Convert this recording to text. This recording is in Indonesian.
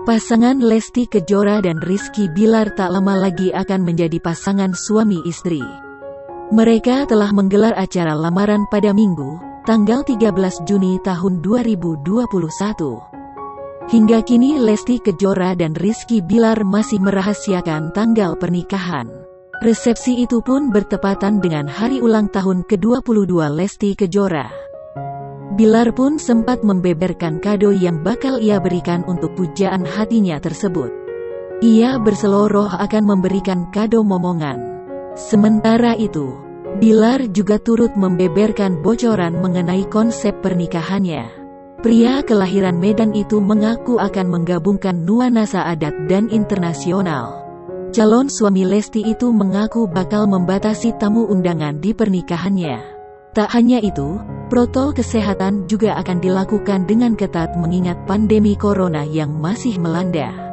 Pasangan Lesti Kejora dan Rizky Bilar tak lama lagi akan menjadi pasangan suami istri. Mereka telah menggelar acara lamaran pada Minggu, tanggal 13 Juni tahun 2021. Hingga kini Lesti Kejora dan Rizky Bilar masih merahasiakan tanggal pernikahan. Resepsi itu pun bertepatan dengan hari ulang tahun ke-22 Lesti Kejora. Bilar pun sempat membeberkan kado yang bakal ia berikan untuk pujaan hatinya tersebut. Ia berseloroh akan memberikan kado momongan. Sementara itu, Bilar juga turut membeberkan bocoran mengenai konsep pernikahannya. Pria kelahiran Medan itu mengaku akan menggabungkan nuansa adat dan internasional. Calon suami Lesti itu mengaku bakal membatasi tamu undangan di pernikahannya. Tak hanya itu, protokol kesehatan juga akan dilakukan dengan ketat mengingat pandemi corona yang masih melanda.